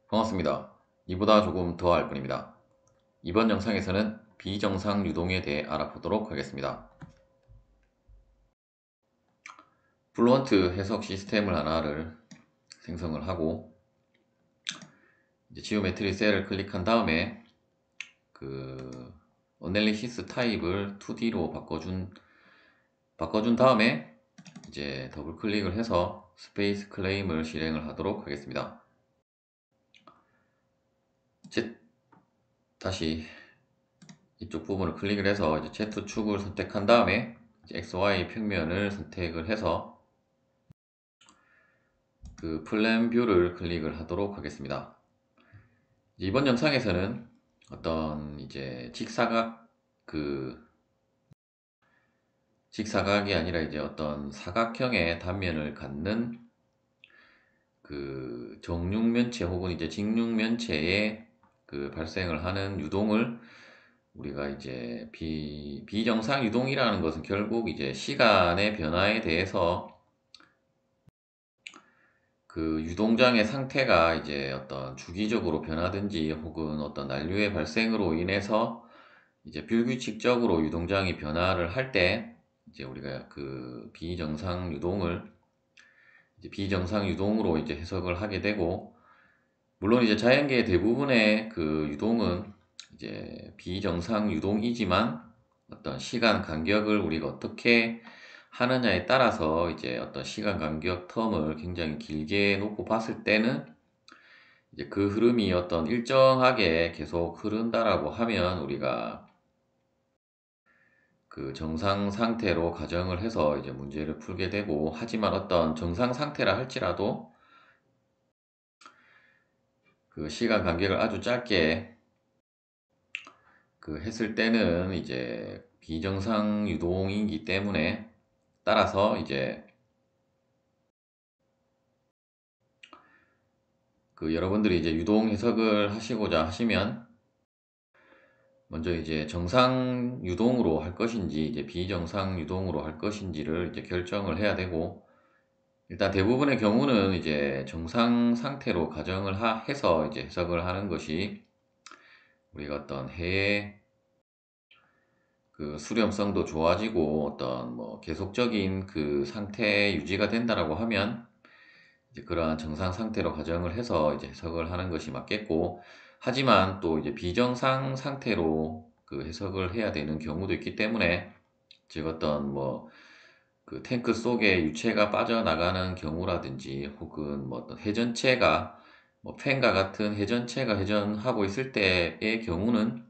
반갑습니다. 이보다 조금 더 알 뿐입니다. 이번 영상에서는 비정상 유동에 대해 알아보도록 하겠습니다. 플루언트 해석 시스템을 하나를 생성을 하고 이제 지오메트리 셀을 클릭한 다음에 그 어널리시스 타입을 2D로 바꿔준 다음에 이제 더블 클릭을 해서 스페이스 클레임을 실행을 하도록 하겠습니다. 다시 이쪽 부분을 클릭을 해서 이제 Z축을 선택한 다음에 이제 XY 평면을 선택을 해서 그 플랜 뷰를 클릭을 하도록 하겠습니다. 이번 영상에서는 어떤 이제 직사각이 아니라 이제 어떤 사각형의 단면을 갖는 그 정육면체 혹은 이제 직육면체에 그 발생을 하는 유동을 우리가 이제 비정상 유동이라는 것은 결국 이제 시간의 변화에 대해서 그 유동장의 상태가 이제 어떤 주기적으로 변하든지 혹은 어떤 난류의 발생으로 인해서 이제 불규칙적으로 유동장이 변화를 할 때 이제 우리가 그 비정상 유동을 이제 비정상 유동으로 이제 해석을 하게 되고, 물론 이제 자연계의 대부분의 그 유동은 이제 비정상 유동이지만 어떤 시간 간격을 우리가 어떻게 하느냐에 따라서 이제 어떤 시간 간격 텀을 굉장히 길게 놓고 봤을 때는 이제 그 흐름이 어떤 일정하게 계속 흐른다라고 하면 우리가 그 정상 상태로 가정을 해서 이제 문제를 풀게 되고, 하지만 어떤 정상 상태라 할지라도 그 시간 간격을 아주 짧게 그 했을 때는 이제 비정상 유동이기 때문에, 따라서 이제 그 여러분들이 이제 유동 해석을 하시고자 하시면 먼저 이제 정상 유동으로 할 것인지 이제 비정상 유동으로 할 것인지를 이제 결정을 해야 되고, 일단 대부분의 경우는 이제 정상 상태로 가정을 해서 이제 해석을 하는 것이 우리가 어떤 해의 그 수렴성도 좋아지고 어떤 뭐 계속적인 그 상태 유지가 된다라고 하면 이제 그러한 정상 상태로 가정을 해서 이제 해석을 하는 것이 맞겠고, 하지만 또 이제 비정상 상태로 그 해석을 해야 되는 경우도 있기 때문에, 즉 어떤 뭐 그 탱크 속에 유체가 빠져나가는 경우라든지 혹은 뭐 어떤 회전체가 뭐 팬과 같은 회전체가 회전하고 있을 때의 경우는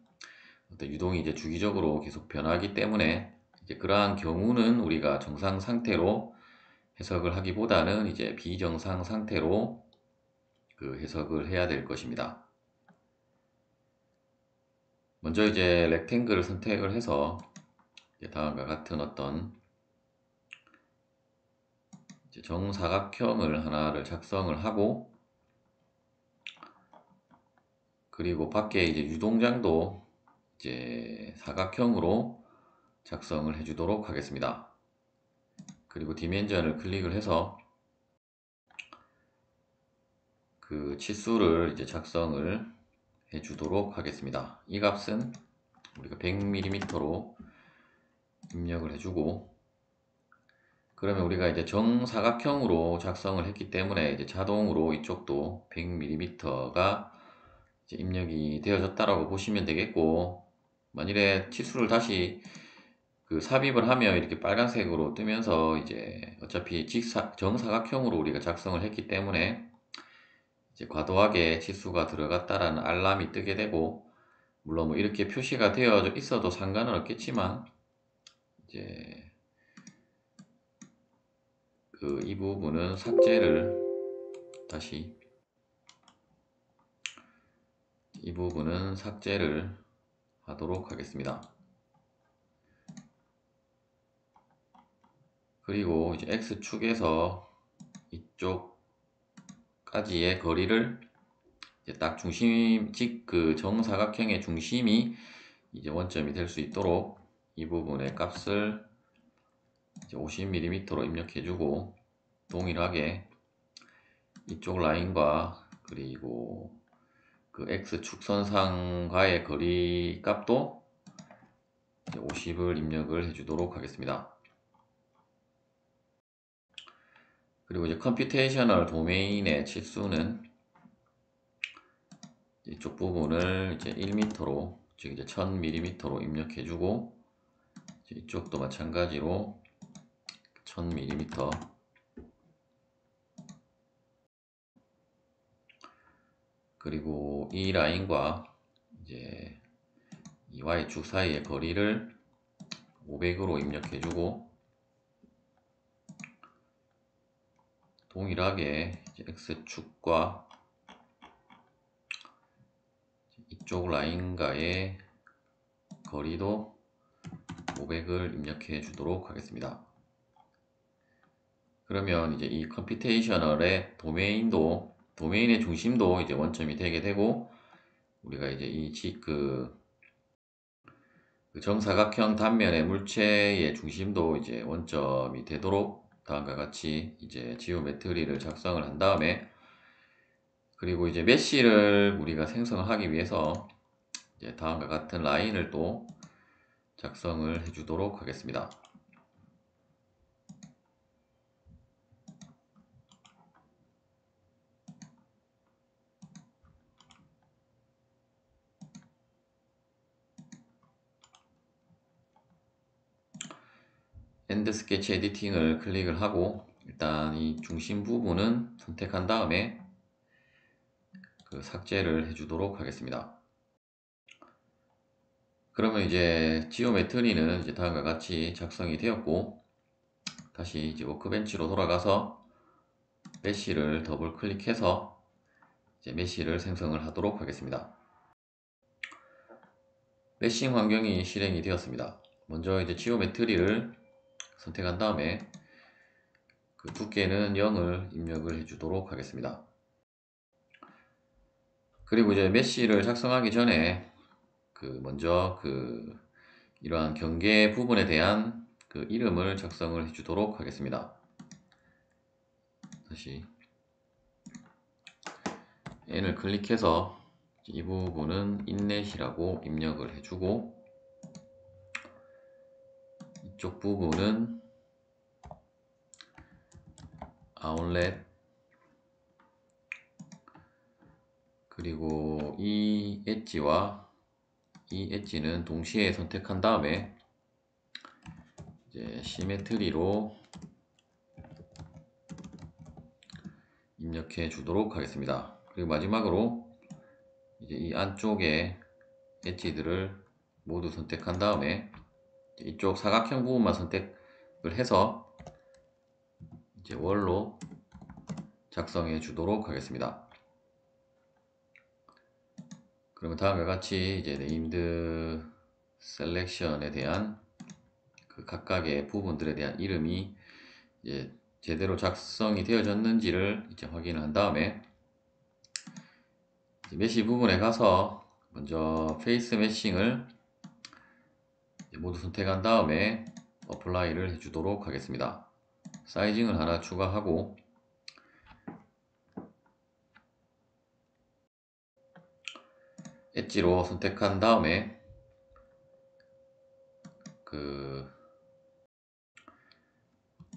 어떤 유동이 이제 주기적으로 계속 변하기 때문에 이제 그러한 경우는 우리가 정상 상태로 해석을 하기보다는 이제 비정상 상태로 그 해석을 해야 될 것입니다. 먼저 이제 렉탱글을 선택을 해서 다음과 같은 어떤 이제 정사각형을 하나를 작성을 하고, 그리고 밖에 이제 유동장도 이제 사각형으로 작성을 해주도록 하겠습니다. 그리고 디멘전을 클릭을 해서 그 치수를 이제 작성을 해주도록 하겠습니다. 이 값은 우리가 100mm로 입력을 해주고, 그러면 우리가 이제 정사각형으로 작성을 했기 때문에 이제 자동으로 이쪽도 100mm가 입력이 되어졌다라고 보시면 되겠고, 만일에 치수를 다시 그 삽입을 하면 이렇게 빨간색으로 뜨면서 이제 어차피 정사각형으로 우리가 작성을 했기 때문에 이제 과도하게 치수가 들어갔다라는 알람이 뜨게 되고, 물론 뭐 이렇게 표시가 되어 있어도 상관은 없겠지만 이제 그 이 부분은 이 부분은 삭제를 하도록 하겠습니다. 그리고 이제 X축에서 이쪽까지의 거리를 이제 딱 그 정사각형의 중심이 이제 원점이 될 수 있도록 이 부분의 값을 이제 50mm로 입력해주고, 동일하게 이쪽 라인과 그리고 그 X 축선상과의 거리 값도 50을 입력을 해주도록 하겠습니다. 그리고 이제 컴퓨테이셔널 도메인의 치수는 이쪽 부분을 이제 1m로, 즉 이제 1000mm로 입력해주고, 이쪽도 마찬가지로 1000mm. 그리고 이 라인과 이제 이 Y축 사이의 거리를 500으로 입력해주고, 동일하게 이제 X축과 이쪽 라인과의 거리도 500을 입력해 주도록 하겠습니다. 그러면 이제 이 컴퓨테이셔널의 도메인의 중심도 이제 원점이 되게 되고, 우리가 이제 그 정사각형 단면의 물체의 중심도 이제 원점이 되도록 다음과 같이 이제 지오메트리를 작성을 한 다음에, 그리고 이제 메쉬를 우리가 생성을 하기 위해서 이제 다음과 같은 라인을 또 작성을 해 주도록 하겠습니다. 엔드 스케치 에디팅을 클릭을 하고, 일단 이 중심 부분은 선택한 다음에 그 삭제를 해주도록 하겠습니다. 그러면 이제 지오메트리는 이제 다음과 같이 작성이 되었고, 다시 이제 워크벤치로 돌아가서 메쉬를 더블 클릭해서 이제 메쉬를 생성을 하도록 하겠습니다. 메싱 환경이 실행이 되었습니다. 먼저 이제 지오메트리를 선택한 다음에 그 두께는 0을 입력을 해주도록 하겠습니다. 그리고 이제 메쉬를 작성하기 전에 먼저 이러한 경계 부분에 대한 그 이름을 작성을 해주도록 하겠습니다. 다시 N을 클릭해서 이 부분은 인넷이라고 입력을 해주고, 이쪽 부분은 아웃렛, 그리고 이 엣지와 이 엣지는 동시에 선택한 다음에 이제 시메트리로 입력해 주도록 하겠습니다. 그리고 마지막으로 이제 이 안쪽에 엣지들을 모두 선택한 다음에 이쪽 사각형 부분만 선택을 해서 이제 월로 작성해 주도록 하겠습니다. 그러면 다음과 같이 이제 네임드 셀렉션에 대한 그 각각의 부분들에 대한 이름이 이제 제대로 작성이 되어졌는지를 이제 확인을 한 다음에 메쉬 부분에 가서 먼저 페이스 매싱을 모두 선택한 다음에 어플라이를 해주도록 하겠습니다. 사이징을 하나 추가하고, 엣지로 선택한 다음에 그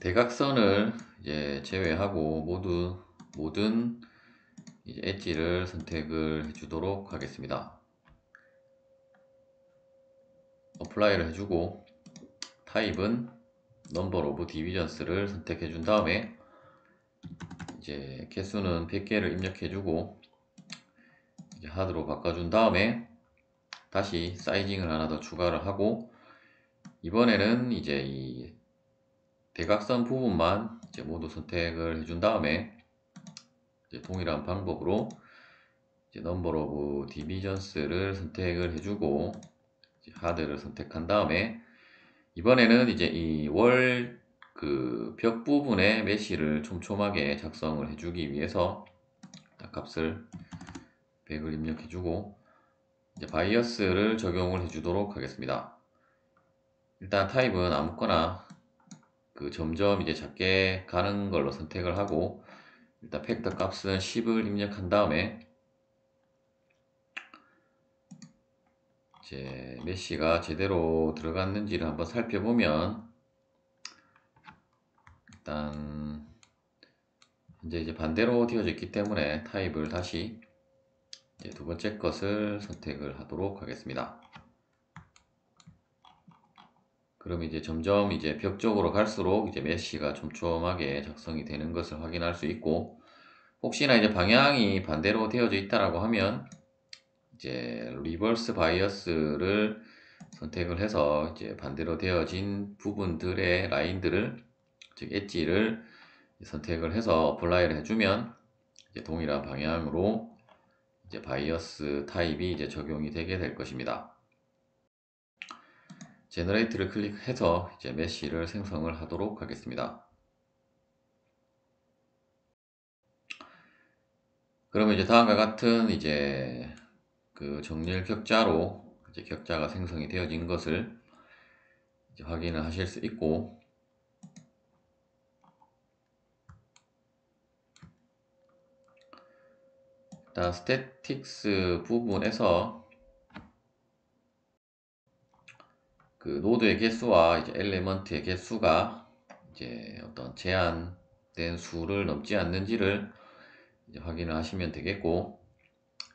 대각선을 이제 제외하고 모든 이제 엣지를 선택을 해주도록 하겠습니다. 어플라이를 해주고 타입은 넘버 오브 디비전스를 선택해 준 다음에 이제 개수는 100개를 입력해주고 이제 하드로 바꿔준 다음에 다시 사이징을 하나 더 추가를 하고, 이번에는 이제 이 대각선 부분만 이제 모두 선택을 해준 다음에 이제 동일한 방법으로 이제 넘버 오브 디비전스를 선택을 해주고 이제 하드를 선택한 다음에 이번에는 이제 이 월 그 벽 부분에 메쉬를 촘촘하게 작성을 해주기 위해서 값을 100을 입력해주고 이제 바이어스를 적용을 해주도록 하겠습니다. 일단 타입은 아무거나 그 점점 이제 작게 가는 걸로 선택을 하고, 일단 팩터 값은 10을 입력한 다음에 이제 메쉬가 제대로 들어갔는지를 한번 살펴보면, 일단 현재 이제 반대로 되어져 있기 때문에 타입을 다시 이제 두 번째 것을 선택을 하도록 하겠습니다. 그럼 이제 점점 이제 벽 쪽으로 갈수록 이제 메쉬가 촘촘하게 작성이 되는 것을 확인할 수 있고, 혹시나 이제 방향이 반대로 되어져 있다라고 하면 이제 리버스 바이어스를 선택을 해서 이제 반대로 되어진 부분들의 라인들을, 즉 엣지를 선택을 해서 어플라이를 해주면 이제 동일한 방향으로 이제 바이어스 타입이 이제 적용이 되게 될 것입니다. 제너레이트를 클릭해서 이제 메쉬를 생성을 하도록 하겠습니다. 그러면 이제 다음과 같은 이제 그 정렬 격자로 이제 격자가 생성이 되어진 것을 이제 확인을 하실 수 있고, 일단 스태틱스 부분에서 그 노드의 개수와 이제 엘리먼트의 개수가 이제 어떤 제한된 수를 넘지 않는지를 이제 확인을 하시면 되겠고,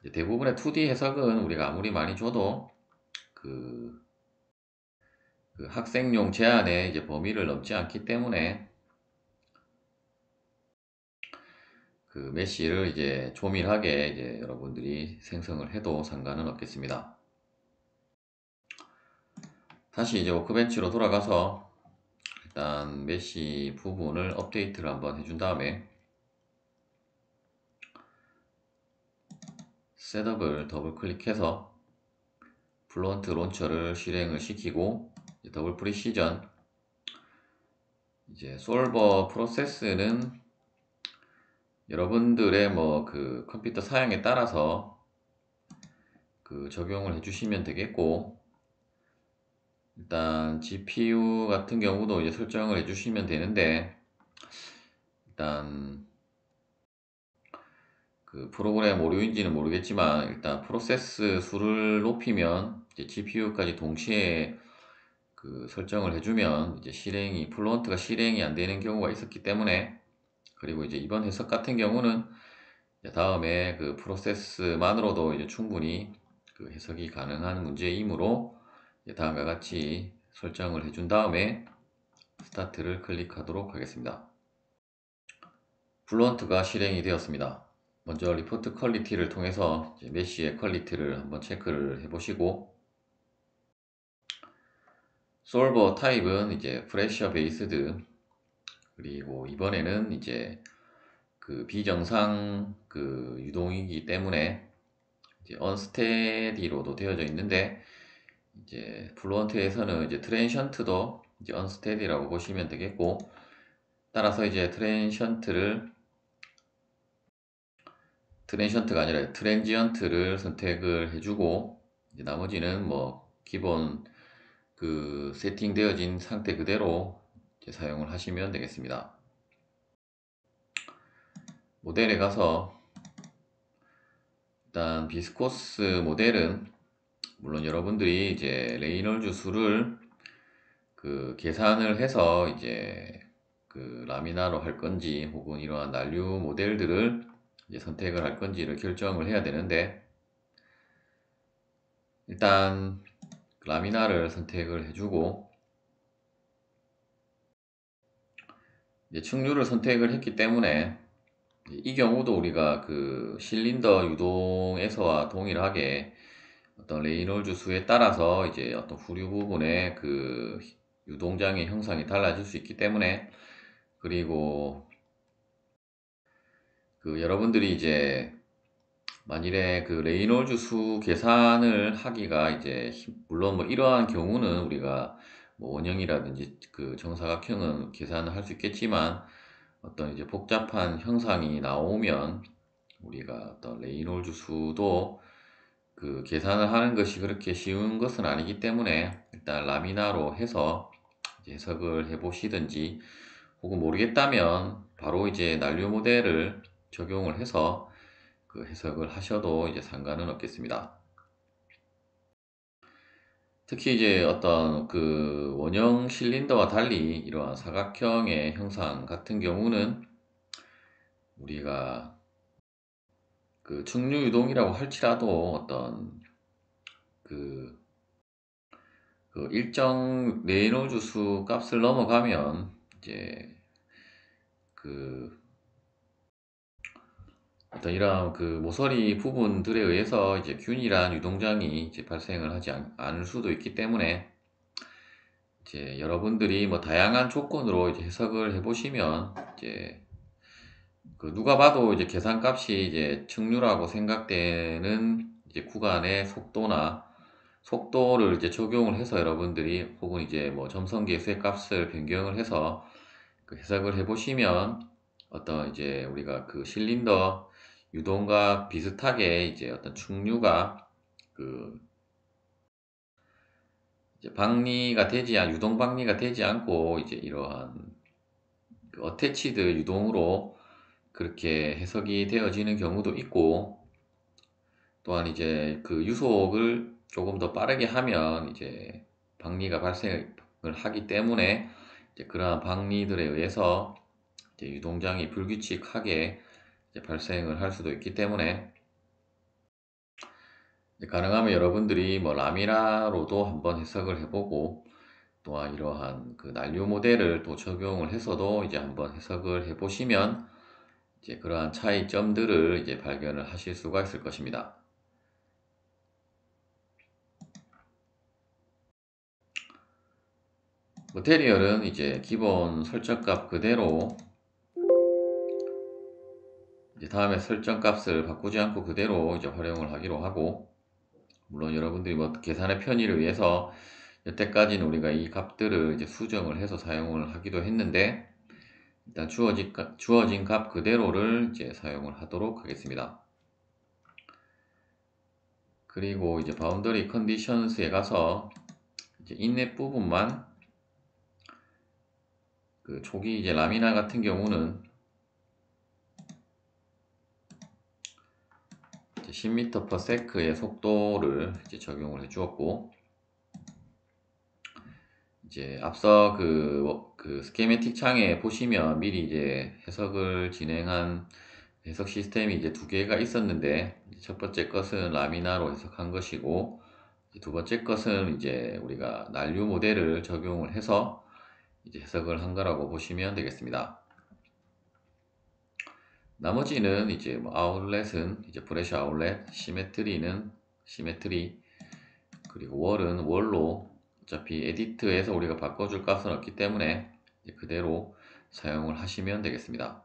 이제 대부분의 2D 해석은 우리가 아무리 많이 줘도 그 학생용 제한의 이제 범위를 넘지 않기 때문에 그 메쉬를 이제 조밀하게 이제 여러분들이 생성을 해도 상관은 없겠습니다. 다시 이제 워크벤치로 돌아가서 일단 메쉬 부분을 업데이트를 한번 해준 다음에 셋업을 더블 클릭해서 플론트 론처를 실행을 시키고, 더블 프리시전, 이제 솔버 프로세스는 여러분들의 뭐 그 컴퓨터 사양에 따라서 그 적용을 해주시면 되겠고, 일단 GPU 같은 경우도 이제 설정을 해주시면 되는데, 일단 그 프로그램 오류인지는 모르겠지만 일단 프로세스 수를 높이면 이제 GPU까지 동시에 그 설정을 해주면 이제 실행이 플루언트가 실행이 안 되는 경우가 있었기 때문에, 그리고 이제 이번 해석 같은 경우는 다음에 그 프로세스만으로도 이제 충분히 그 해석이 가능한 문제이므로 다음과 같이 설정을 해준 다음에 스타트를 클릭하도록 하겠습니다. 플루언트가 실행이 되었습니다. 먼저 리포트 퀄리티를 통해서 메쉬의 퀄리티를 한번 체크를 해보시고, 솔버 타입은 이제 프레셔 베이스드, 그리고 이번에는 이제 그 비정상 그 유동이기 때문에 이제 언스테디로도 되어져 있는데, 이제 플루언트에서는 이제 트랜션트도 이제 언스테디라고 보시면 되겠고, 따라서 이제 트랜션트가 아니라 트랜지언트를 선택을 해주고, 이제 나머지는 뭐 기본 그 세팅되어진 상태 그대로 이제 사용을 하시면 되겠습니다. 모델에 가서 일단 비스코스 모델은 물론 여러분들이 이제 레이놀즈 수를 그 계산을 해서 이제 그 라미나로 할 건지 혹은 이러한 난류 모델들을 이제 선택을 할 건지를 결정을 해야 되는데, 일단 라미나를 선택을 해주고 이제 충류를 선택을 했기 때문에 이 경우도 우리가 그 실린더 유동에서와 동일하게 어떤 레이놀즈 수에 따라서 이제 어떤 후류 부분의 그 유동장의 형상이 달라질 수 있기 때문에, 그리고 그 여러분들이 이제 만일에 그 레이놀즈 수 계산을 하기가 이제 물론 뭐 이러한 경우는 우리가 뭐 원형이라든지 그 정사각형은 계산을 할 수 있겠지만, 어떤 이제 복잡한 형상이 나오면 우리가 어떤 레이놀즈 수도 그 계산을 하는 것이 그렇게 쉬운 것은 아니기 때문에 일단 라미나로 해서 이제 해석을 해 보시든지, 혹은 모르겠다면 바로 이제 난류 모델을 적용을 해서 그 해석을 하셔도 이제 상관은 없겠습니다. 특히 이제 어떤 그 원형 실린더와 달리 이러한 사각형의 형상 같은 경우는 우리가 그 충류 유동이라고 할지라도 어떤 그, 그 일정 레이놀즈 수 값을 넘어가면 이제 그 어떤 이런 그 모서리 부분들에 의해서 이제 균일한 유동장이 이제 발생을 하지 않을 수도 있기 때문에 이제 여러분들이 뭐 다양한 조건으로 이제 해석을 해보시면 이제 그 누가 봐도 이제 계산값이 이제 측류라고 생각되는 이제 구간의 속도를 이제 적용을 해서 여러분들이 혹은 이제 뭐 점성계수의 값을 변경을 해서 그 해석을 해보시면 어떤 이제 우리가 그 실린더 유동과 비슷하게 이제 어떤 충류가 그 이제 방리가 되지 유동 방리가 되지 않고 이제 이러한 그 어태치드 유동으로 그렇게 해석이 되어지는 경우도 있고, 또한 이제 그 유속을 조금 더 빠르게 하면 이제 방리가 발생을 하기 때문에 이제 그러한 방리들에 의해서 이제 유동장이 불규칙하게 이제 발생을 할 수도 있기 때문에 가능하면 여러분들이 뭐 라미나로도 한번 해석을 해보고, 또한 이러한 그 난류 모델을 또 적용을 해서도 이제 한번 해석을 해보시면 이제 그러한 차이점들을 이제 발견을 하실 수가 있을 것입니다. 머테리얼은 이제 기본 설정값 그대로 이제 다음에 설정값을 바꾸지 않고 그대로 이제 활용을 하기로 하고, 물론 여러분들이 뭐 계산의 편의를 위해서 여태까지는 우리가 이 값들을 이제 수정을 해서 사용을 하기도 했는데, 일단 주어진 값 그대로를 이제 사용을 하도록 하겠습니다. 그리고 이제 바운더리 컨디션스에 가서 이제 인넷 부분만 그 초기 이제 라미나 같은 경우는 10m/s의 속도를 이제 적용을 해 주었고, 이제 앞서 그 스케매틱 창에 보시면 미리 이제 해석을 진행한 해석 시스템이 이제 두 개가 있었는데, 첫 번째 것은 라미나로 해석한 것이고, 두 번째 것은 이제 우리가 난류 모델을 적용을 해서 이제 해석을 한 거라고 보시면 되겠습니다. 나머지는 이제 뭐 아웃렛은 이제 브래시 아웃렛, 시메트리는 시메트리, 그리고 월은 월로 어차피 에디트에서 우리가 바꿔줄 값은 없기 때문에 그대로 사용을 하시면 되겠습니다.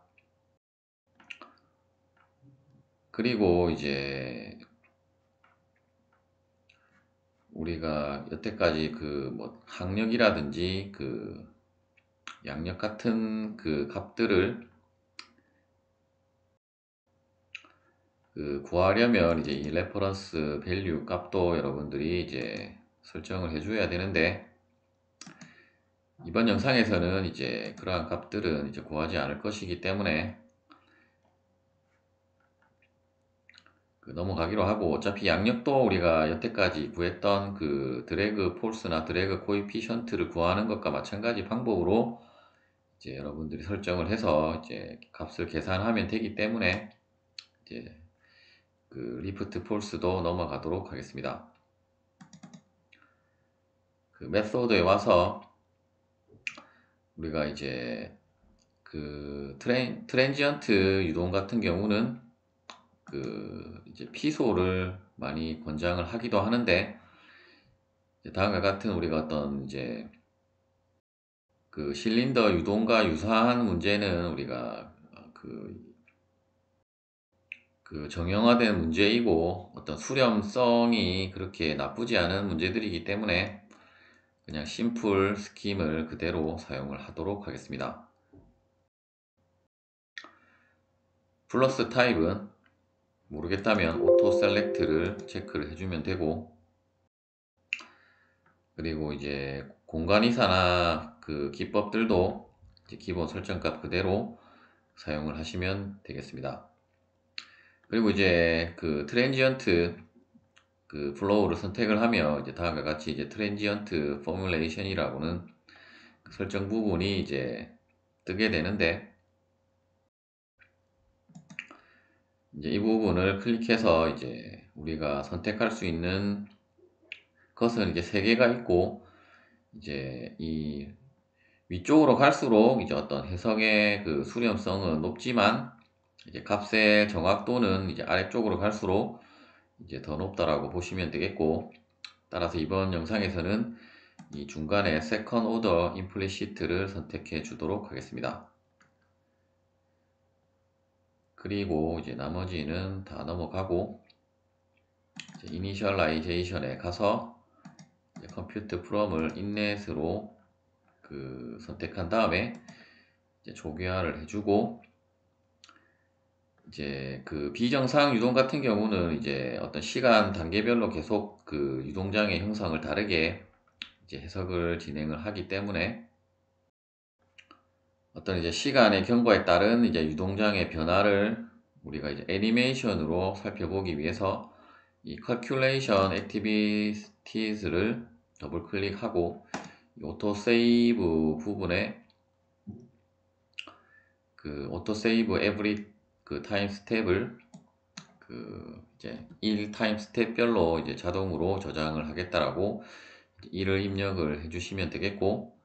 그리고 이제 우리가 여태까지 그 뭐 항력이라든지 그 양력 같은 그 값들을 그 구하려면 이제 이 레퍼런스 밸류 값도 여러분들이 이제 설정을 해줘야 되는데, 이번 영상에서는 이제 그러한 값들은 이제 구하지 않을 것이기 때문에 그 넘어가기로 하고, 어차피 양력도 우리가 여태까지 구했던 그 드래그 폴스나 드래그 코이피션트를 구하는 것과 마찬가지 방법으로 이제 여러분들이 설정을 해서 이제 값을 계산하면 되기 때문에 이제 그 리프트 폴스도 넘어가도록 하겠습니다. 그 메소드에 와서 우리가 이제 그 트랜지언트 유동 같은 경우는 그 이제 피소를 많이 권장을 하기도 하는데, 다음과 같은 우리가 어떤 이제 그 실린더 유동과 유사한 문제는 우리가 그 정형화된 문제이고 어떤 수렴성이 그렇게 나쁘지 않은 문제들이기 때문에 그냥 심플 스킴을 그대로 사용을 하도록 하겠습니다. 플러스 타입은 모르겠다면 오토 셀렉트를 체크를 해주면 되고, 그리고 이제 공간이사나 그 기법들도 이제 기본 설정값 그대로 사용을 하시면 되겠습니다. 그리고 이제 그 트랜지언트 그 플로우를 선택을 하면 이제 다음과 같이 이제 트랜지언트 포뮬레이션이라고는 그 설정 부분이 이제 뜨게 되는데, 이제 이 부분을 클릭해서 이제 우리가 선택할 수 있는 것은 이제 세 개가 있고, 이제 이 위쪽으로 갈수록 이제 어떤 해석의 그 수렴성은 높지만, 이제 값의 정확도는 이제 아래쪽으로 갈수록 이제 더 높다라고 보시면 되겠고, 따라서 이번 영상에서는 이 중간에 Second Order Implicit를 선택해 주도록 하겠습니다. 그리고 이제 나머지는 다 넘어가고, 이제 Initialization에 가서 이제 Compute From을 Inlet으로 그 선택한 다음에 이제 조교화를 해주고, 이제 그 비정상 유동 같은 경우는 이제 어떤 시간 단계별로 계속 그 유동장의 형상을 다르게 이제 해석을 진행을 하기 때문에, 어떤 이제 시간의 경과에 따른 이제 유동장의 변화를 우리가 이제 애니메이션으로 살펴보기 위해서 이 Calculation Activities를 더블 클릭하고 오토 세이브 부분에 그 오토 세이브 every 그 타임 스텝을 그 이제 1 타임 스텝별로 이제 자동으로 저장을 하겠다라고 이를 입력을 해주시면 되겠고,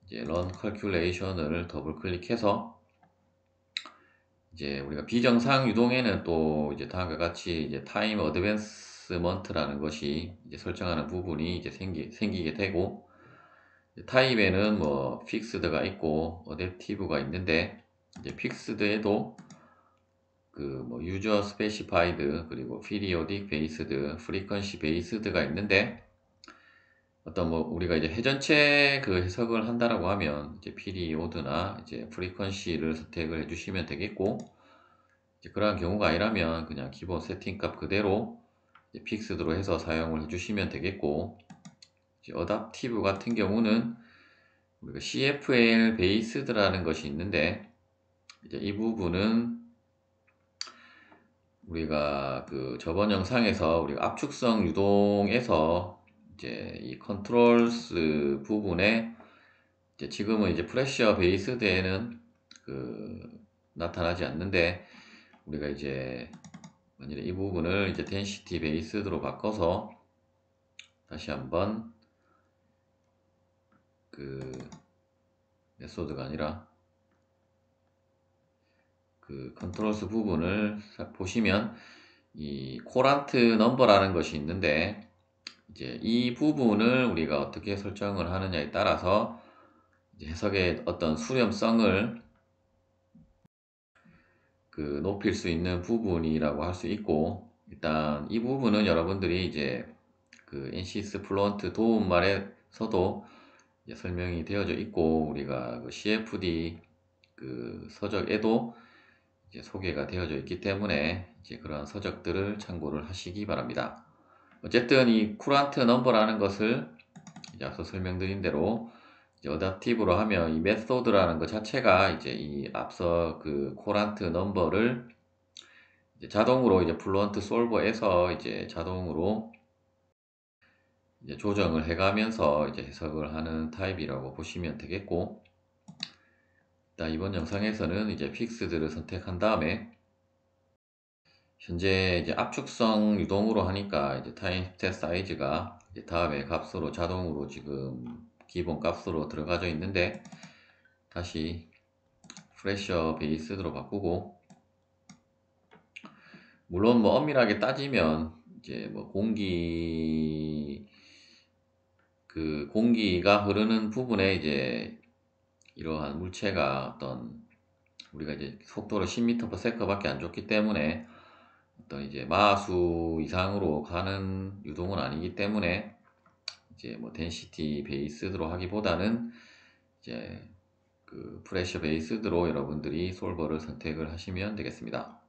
이제 Run Calculation을 더블 클릭해서 이제 우리가 비정상 유동에는 또 이제 다음과 같이 이제 Time Advancement라는 것이 이제 설정하는 부분이 이제 생기게 되고, 타입에는 뭐 픽스드가 있고 어댑티브가 있는데, 이제 픽스드에도 그 뭐 유저 스페시파이드 그리고 피리오딕 베이스드, 프리퀀시 베이스드가 있는데, 어떤 뭐 우리가 이제 회전체 그 해석을 한다라고 하면 이제 피리오드나 이제 프리퀀시를 선택을 해주시면 되겠고, 이제 그러한 경우가 아니라면 그냥 기본 세팅값 그대로 이제 픽스드로 해서 사용을 해주시면 되겠고, 이제 어답티브 같은 경우는 우리가 CFL 베이스드라는 것이 있는데, 이제 이 부분은 우리가 그 저번 영상에서 우리가 압축성 유동에서 이제 이 컨트롤스 부분에 이제 지금은 이제 프레셔 베이스드에는 그 나타나지 않는데, 우리가 이제 만일에 이 부분을 이제 density 베이스드로 바꿔서 다시 한번 그 메소드가 아니라 그 컨트롤스 부분을 보시면 이 코란트 넘버라는 것이 있는데, 이제 이 부분을 우리가 어떻게 설정을 하느냐에 따라서 이제 해석의 어떤 수렴성을 그 높일 수 있는 부분이라고 할 수 있고, 일단 이 부분은 여러분들이 이제 그 NCS 플루언트 도움말에서도 이제 설명이 되어져 있고, 우리가 그 CFD 그 서적에도 이제 소개가 되어져 있기 때문에 이제 그런 서적들을 참고를 하시기 바랍니다. 어쨌든 이 쿠란트 넘버라는 것을 이제 앞서 설명드린 대로 이제 어댑티브로 하면 이 메소드라는 것 자체가 이제 이 앞서 그 코란트 넘버를 이제 자동으로 이제 플루언트 솔버에서 이제 자동으로 이제 조정을 해가면서 이제 해석을 하는 타입이라고 보시면 되겠고, 일단 이번 영상에서는 이제 픽스드를 선택한 다음에 현재 이제 압축성 유동으로 하니까 이제 타임 스텝 사이즈가 이제 다음에 값으로 자동으로 지금 기본 값으로 들어가져 있는데, 다시 프레셔 베이스드로 바꾸고, 물론 뭐 엄밀하게 따지면 이제 뭐 공기가 흐르는 부분에 이제 이러한 물체가 어떤 우리가 이제 속도를 10m/s 밖에 안 줬기 때문에 어떤 이제 마수 이상으로 가는 유동은 아니기 때문에 이제 뭐 덴시티 베이스드로 하기보다는 이제 그 프레셔 베이스드로 여러분들이 솔버를 선택을 하시면 되겠습니다.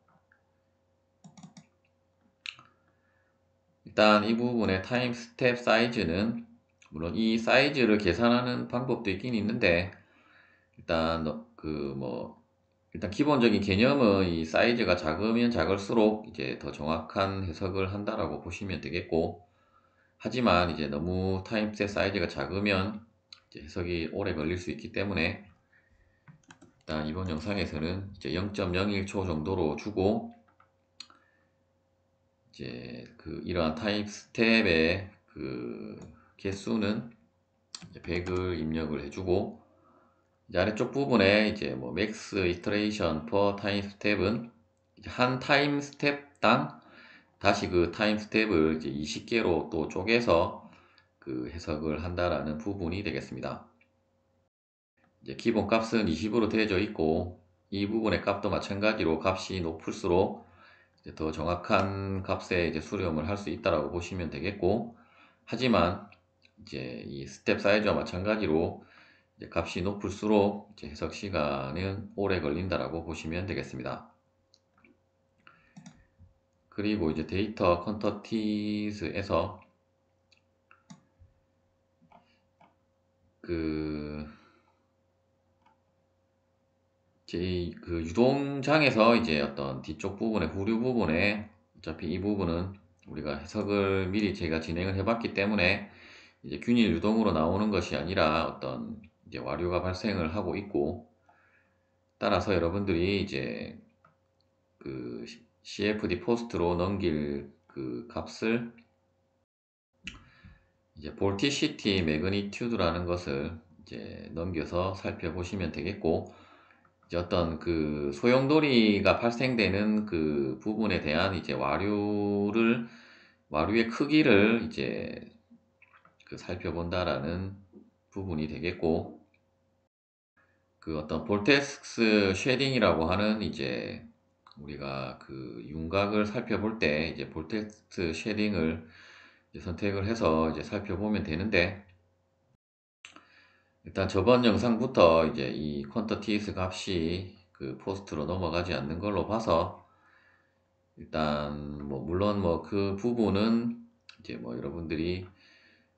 일단 이 부분의 타임 스텝 사이즈는 물론 이 사이즈를 계산하는 방법도 있긴 있는데, 일단 일단 기본적인 개념은 이 사이즈가 작으면 작을수록 이제 더 정확한 해석을 한다라고 보시면 되겠고, 하지만 이제 너무 타임스텝 사이즈가 작으면 이제 해석이 오래 걸릴 수 있기 때문에 일단 이번 영상에서는 이제 0.01초 정도로 주고, 이제 그 이러한 타임 스텝의 그 개수는 이제 100을 입력을 해주고, 이제 아래쪽 부분에 이제 뭐 max iteration per time step은 이제 한 타임 스텝당 다시 그 타임 스텝을 이제 20개로 또 쪼개서 그 해석을 한다라는 부분이 되겠습니다. 이제 기본 값은 20으로 되어져 있고, 이 부분의 값도 마찬가지로 값이 높을수록 이제 더 정확한 값에 이제 수렴을 할 수 있다라고 보시면 되겠고, 하지만 이제 이 스텝 사이즈와 마찬가지로 이제 값이 높을수록 이제 해석 시간은 오래 걸린다라고 보시면 되겠습니다. 그리고 이제 데이터 컨터티스에서 그 그 유동장에서 이제 어떤 뒤쪽 부분에 후류 부분에 어차피 이 부분은 우리가 해석을 미리 제가 진행을 해봤기 때문에 이제 균일 유동으로 나오는 것이 아니라 어떤 이제 와류가 발생을 하고 있고, 따라서 여러분들이 이제 그 CFD 포스트로 넘길 그 값을 이제 볼티시티 매그니튜드라는 것을 이제 넘겨서 살펴보시면 되겠고, 이제 어떤 그 소용돌이가 발생되는 그 부분에 대한 이제 와류의 크기를 이제 그 살펴본다라는 부분이 되겠고, 그 어떤 볼텍스 쉐딩이라고 하는 이제 우리가 그 윤곽을 살펴볼 때 이제 볼텍스 쉐딩을 이제 선택을 해서 이제 살펴보면 되는데, 일단 저번 영상부터 이제 이 퀀터티스 값이 그 포스트로 넘어가지 않는 걸로 봐서, 일단 뭐 물론 뭐 그 부분은 이제 뭐 여러분들이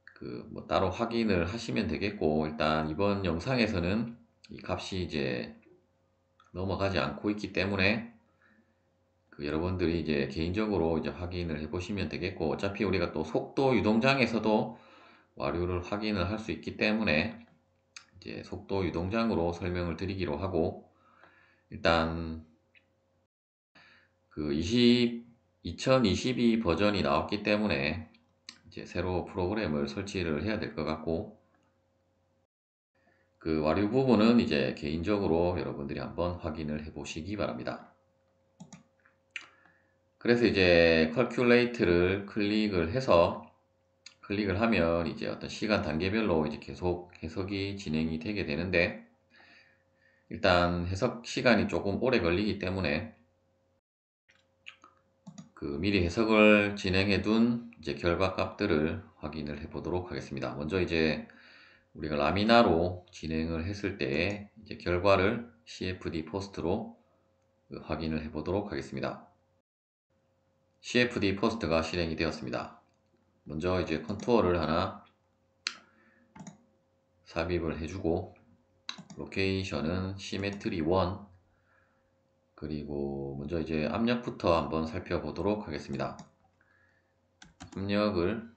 그 뭐 따로 확인을 하시면 되겠고, 일단 이번 영상에서는 이 값이 이제 넘어가지 않고 있기 때문에 그 여러분들이 이제 개인적으로 이제 확인을 해 보시면 되겠고, 어차피 우리가 또 속도 유동장에서도 와류를 확인을 할 수 있기 때문에 이제 속도 유동장으로 설명을 드리기로 하고, 일단 그 2022 버전이 나왔기 때문에 이제 새로 프로그램을 설치를 해야 될 것 같고, 그 와류 부분은 이제 개인적으로 여러분들이 한번 확인을 해 보시기 바랍니다. 그래서 이제 컬큘레이트를 클릭을 하면 이제 어떤 시간 단계별로 이제 계속 해석이 진행이 되게 되는데, 일단 해석 시간이 조금 오래 걸리기 때문에 그 미리 해석을 진행해 둔 이제 결과 값들을 확인을 해 보도록 하겠습니다. 먼저 이제 우리가 라미나로 진행을 했을 때 이제 결과를 CFD 포스트로 확인을 해 보도록 하겠습니다. CFD 포스트가 실행이 되었습니다. 먼저 이제 컨투어를 하나 삽입을 해주고, 로케이션은 시메트리 1, 그리고 먼저 이제 압력부터 한번 살펴보도록 하겠습니다. 압력을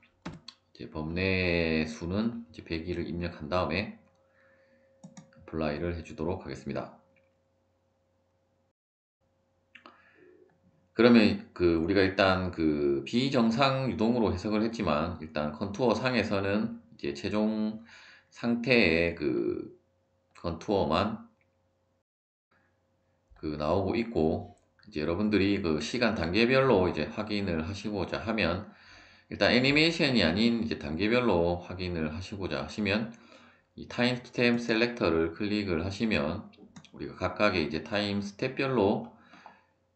이제 범례 수는 이제 102를 입력한 다음에 어플라이를 해주도록 하겠습니다. 그러면 그 우리가 일단 그 비정상 유동으로 해석을 했지만, 일단 컨투어 상에서는 이제 최종 상태의 그 컨투어만 그 나오고 있고, 이제 여러분들이 그 시간 단계별로 이제 확인을 하시고자 하면, 일단 애니메이션이 아닌 이제 단계별로 확인을 하시고자 하시면 이 타임 스텝 셀렉터를 클릭을 하시면, 우리가 각각의 이제 타임 스텝별로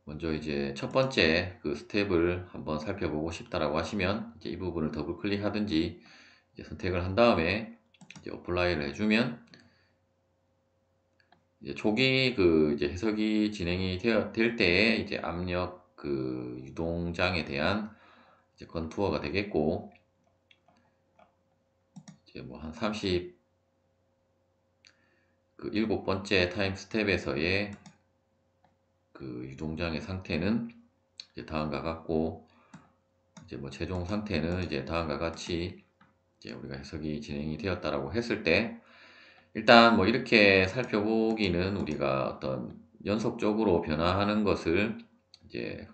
먼저 이제 첫 번째 그 스텝을 한번 살펴보고 싶다라고 하시면 이제 이 부분을 더블 클릭하든지 이제 선택을 한 다음에 이제 어플라이를 해주면, 이제 초기 그 이제 해석이 진행이 될 때에 이제 압력 그 유동장에 대한 이제 컨투어가 되겠고, 이제 뭐 한 30 그 일곱 번째 타임 스텝에서의 그 유동장의 상태는 이제 다음과 같고, 이제 뭐 최종 상태는 이제 다음과 같이 이제 우리가 해석이 진행이 되었다라고 했을 때, 일단 뭐 이렇게 살펴보기는 우리가 어떤 연속적으로 변화하는 것을 이제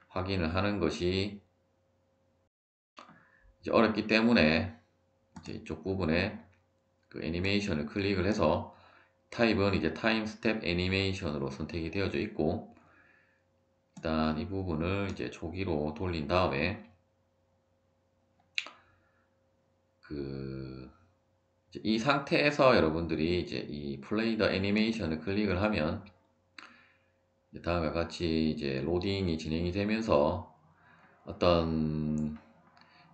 확인을 하는 것이 이제 어렵기 때문에, 이제 이쪽 부분에 그 애니메이션을 클릭을 해서 타입은 이제 타임 스텝 애니메이션으로 선택이 되어져 있고, 일단 이 부분을 이제 초기로 돌린 다음에 그 이 상태에서 여러분들이 이제 이 플레이 더 애니메이션을 클릭을 하면 다음과 같이 이제 로딩이 진행이 되면서 어떤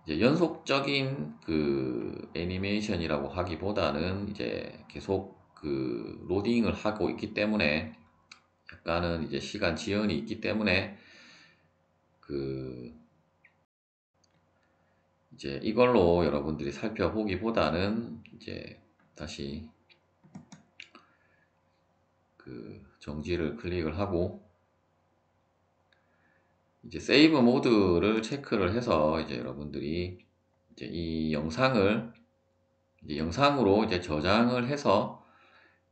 이제 연속적인 그 애니메이션이라고 하기보다는 이제 계속 그 로딩을 하고 있기 때문에 약간은 이제 시간 지연이 있기 때문에 그 이제 이걸로 여러분들이 살펴보기보다는 이제 다시 그 정지를 클릭을 하고 이제 세이브 모드를 체크를 해서 이제 여러분들이 이제 이 영상을 이제 영상으로 이제 저장을 해서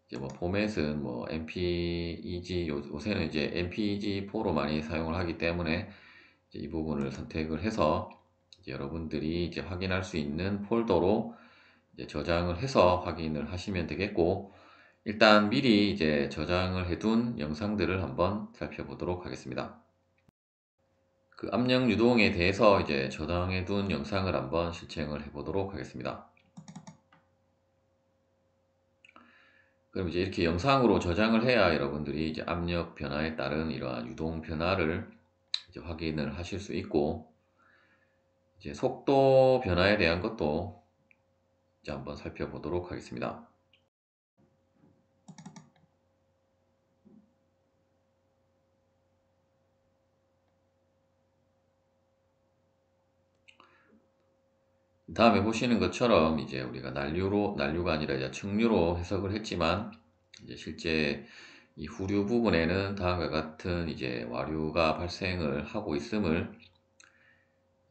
이제 뭐 포맷은 뭐 MPEG 요새는 이제 MPEG4로 많이 사용을 하기 때문에 이제 이 부분을 선택을 해서 이제 여러분들이 이제 확인할 수 있는 폴더로 이제 저장을 해서 확인을 하시면 되겠고, 일단 미리 이제 저장을 해둔 영상들을 한번 살펴보도록 하겠습니다. 그 압력 유동에 대해서 이제 저장해둔 영상을 한번 실행을 해보도록 하겠습니다. 그럼 이제 이렇게 영상으로 저장을 해야 여러분들이 이제 압력 변화에 따른 이러한 유동 변화를 이제 확인을 하실 수 있고, 이제 속도 변화에 대한 것도 이제 한번 살펴보도록 하겠습니다. 다음에 보시는 것처럼 이제 우리가 난류가 아니라 이제 측류로 해석을 했지만, 이제 실제 이 후류 부분에는 다음과 같은 이제 와류가 발생을 하고 있음을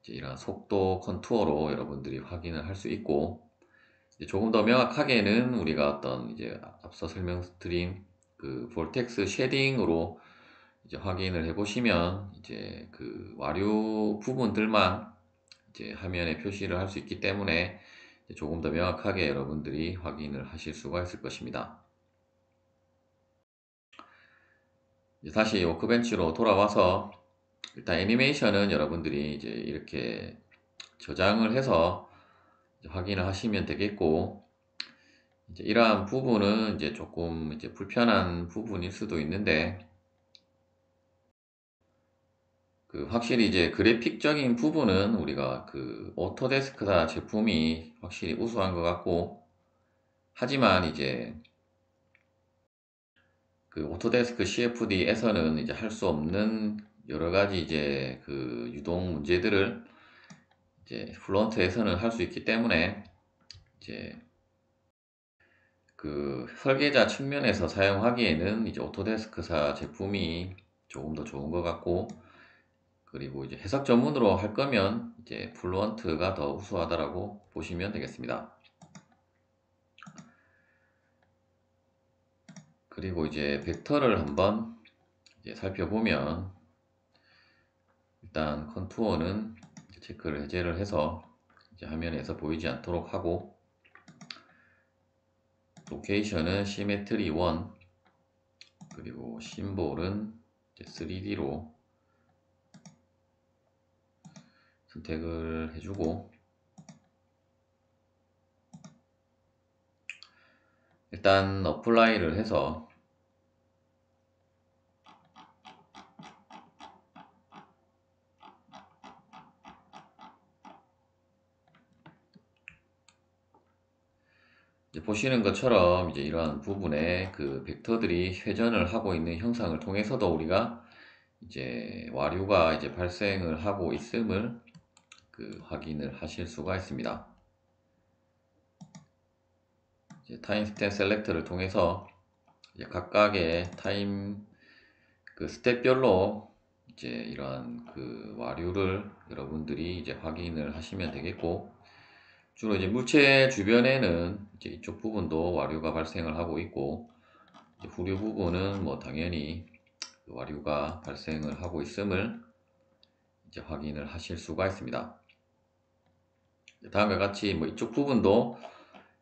이제 이런 속도 컨투어로 여러분들이 확인을 할 수 있고, 이제 조금 더 명확하게는 우리가 어떤 이제 앞서 설명드린 그 볼텍스 쉐딩으로 이제 확인을 해 보시면 이제 그 와류 부분들만 이제 화면에 표시를 할 수 있기 때문에 조금 더 명확하게 여러분들이 확인을 하실 수가 있을 것입니다. 이제 다시 워크벤치로 돌아와서 일단 애니메이션은 여러분들이 이제 이렇게 저장을 해서 이제 확인을 하시면 되겠고, 이제 이러한 부분은 이제 조금 이제 불편한 부분일 수도 있는데, 그 확실히 이제 그래픽적인 부분은 우리가 그 오토데스크다 제품이 확실히 우수한 것 같고, 하지만 이제 그 오토데스크 CFD에서는 이제 할 수 없는 여러 가지 이제 그 유동 문제들을 이제 플런트에서는 할 수 있기 때문에 이제 그 설계자 측면에서 사용하기에는 이제 오토데스크사 제품이 조금 더 좋은 것 같고, 그리고 이제 해석 전문으로 할 거면 이제 플루언트가 더 우수하다라고 보시면 되겠습니다. 그리고 이제 벡터를 한번 이제 살펴보면, 일단 컨투어는 체크를 해제를 해서 이제 화면에서 보이지 않도록 하고, 로케이션은 시메트리 1, 그리고 심볼은 3D로 선택을 해주고, 일단 어플라이를 해서 이제 보시는 것처럼 이제 이러한 부분에 그 벡터들이 회전을 하고 있는 형상을 통해서도 우리가 이제 와류가 이제 발생을 하고 있음을 그 확인을 하실 수가 있습니다. 이제 타임 스탬 셀렉터를 통해서 이제 각각의 타임 그 스텝별로 이제 이러한 그 와류를 여러분들이 이제 확인을 하시면 되겠고, 주로 이제 물체 주변에는 이제 이쪽 부분도 와류가 발생을 하고 있고, 이제 후류 부분은 뭐 당연히 그 와류가 발생을 하고 있음을 이제 확인을 하실 수가 있습니다. 다음과 같이 뭐 이쪽 부분도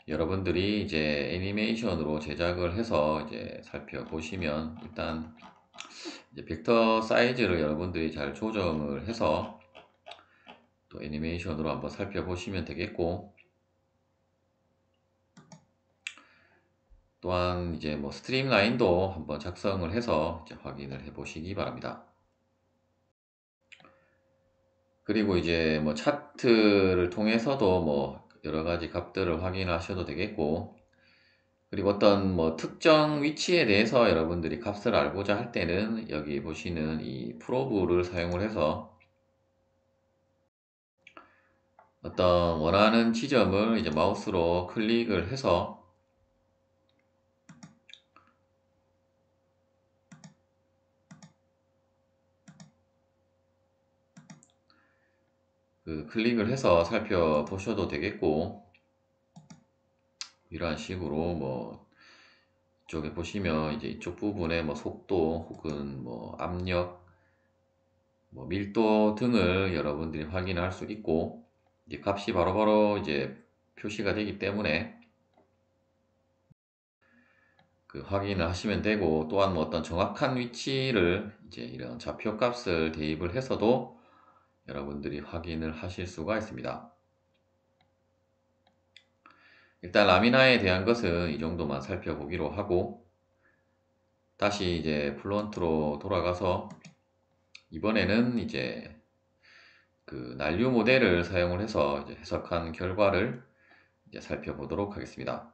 여러분들이 이제 애니메이션으로 제작을 해서 이제 살펴보시면, 일단 이제 벡터 사이즈를 여러분들이 잘 조정을 해서 또 애니메이션으로 한번 살펴보시면 되겠고, 또한 이제 뭐 스트림 라인도 한번 작성을 해서 이제 확인을 해 보시기 바랍니다. 그리고 이제 뭐 차트를 통해서도 뭐 여러 가지 값들을 확인하셔도 되겠고, 그리고 어떤 뭐 특정 위치에 대해서 여러분들이 값을 알고자 할 때는 여기 보시는 이 프로브를 사용을 해서 어떤 원하는 지점을 이제 마우스로 클릭을 해서 그 클릭을 해서 살펴보셔도 되겠고, 이러한 식으로 뭐 이쪽에 보시면 이제 이쪽 부분에 뭐 속도 혹은 뭐 압력, 뭐 밀도 등을 여러분들이 확인할 수 있고, 이제 값이 바로바로 이제 표시가 되기 때문에 그 확인을 하시면 되고, 또한 뭐 어떤 정확한 위치를 이제 이런 좌표 값을 대입을 해서도 여러분들이 확인을 하실 수가 있습니다. 일단 라미나에 대한 것은 이 정도만 살펴보기로 하고, 다시 이제 플론트로 돌아가서 이번에는 이제 그 난류 모델을 사용을 해서 이제 해석한 결과를 이제 살펴보도록 하겠습니다.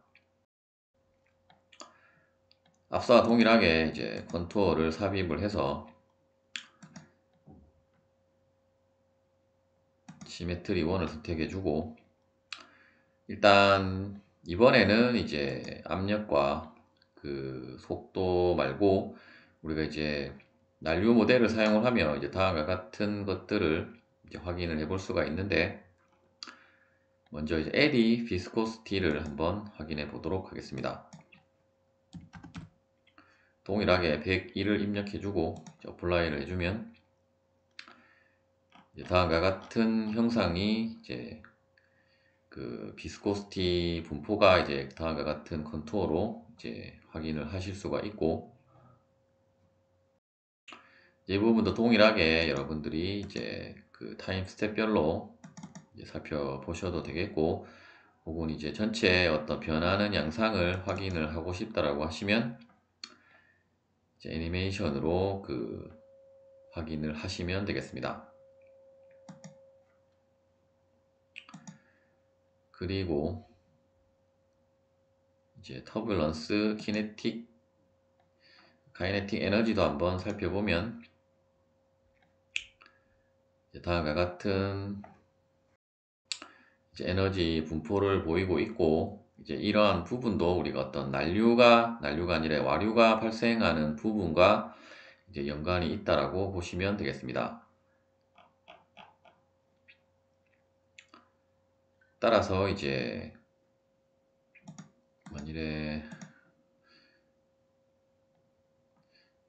앞서와 동일하게 이제 컨투어를 삽입을 해서 시메트리 1을 선택해 주고, 일단 이번에는 이제 압력과 그 속도 말고 우리가 이제 난류 모델을 사용을 하면 이제 다음과 같은 것들을 이제 확인을 해 볼 수가 있는데, 먼저 이제 에디 비스코시티를 한번 확인해 보도록 하겠습니다. 동일하게 101을 입력해 주고 어플라이를 해주면 이제 다음과 같은 형상이 이제 그 비스코시티 분포가 이제 다음과 같은 컨투어로 이제 확인을 하실 수가 있고, 이 부분도 동일하게 여러분들이 이제 그 타임 스텝별로 이제 살펴보셔도 되겠고, 혹은 이제 전체 어떤 변하는 양상을 확인을 하고 싶다라고 하시면 이제 애니메이션으로 그 확인을 하시면 되겠습니다. 그리고 이제 터뷸런스, 키네틱, 카이네틱 에너지도 한번 살펴보면 이제 다음과 같은 이제 에너지 분포를 보이고 있고, 이제 이러한 부분도 우리가 어떤 난류가 아니라 와류가 발생하는 부분과 이제 연관이 있다라고 보시면 되겠습니다. 따라서 이제 만일에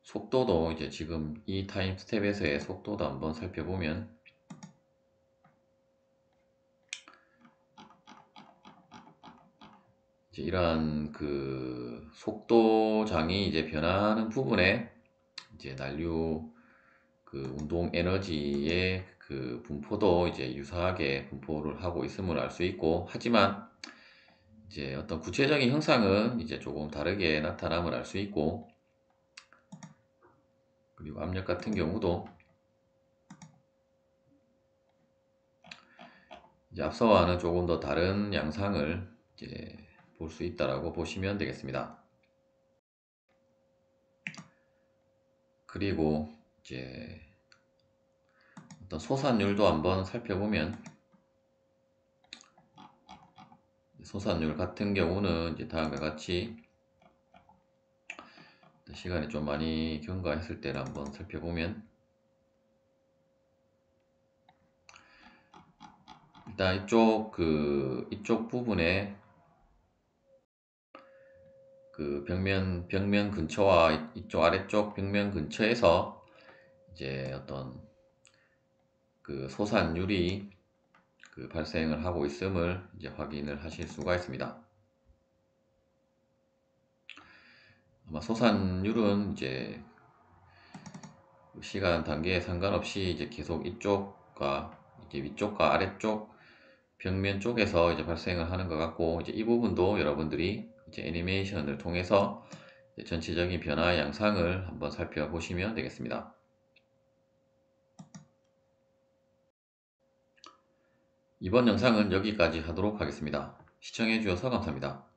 속도도 이제 지금 이 타임 스텝에서의 속도도 한번 살펴보면 이제 이러한 그 속도장이 이제 변하는 부분에 이제 난류 그 운동 에너지의 그 분포도 이제 유사하게 분포를 하고 있음을 알 수 있고, 하지만 이제 어떤 구체적인 형상은 이제 조금 다르게 나타남을 알 수 있고, 그리고 압력 같은 경우도 이제 앞서와는 조금 더 다른 양상을 이제 볼 수 있다라고 보시면 되겠습니다. 그리고 이제 어떤 솟아율도 한번 살펴보면, 솟아율 같은 경우는 이제 다음과 같이 시간이 좀 많이 경과했을 때를 한번 살펴보면, 일단 이쪽 부분에 그 벽면 근처와 이쪽 아래쪽 벽면 근처에서 이제 어떤 그 솟아율이 그 발생을 하고 있음을 이제 확인을 하실 수가 있습니다. 아마 솟아율은 이제 시간 단계에 상관없이 이제 계속 이쪽과 이제 위쪽과 아래쪽 벽면 쪽에서 이제 발생을 하는 것 같고, 이제 이 부분도 여러분들이 이제 애니메이션을 통해서 이제 전체적인 변화 양상을 한번 살펴보시면 되겠습니다. 이번 영상은 여기까지 하도록 하겠습니다. 시청해 주셔서 감사합니다.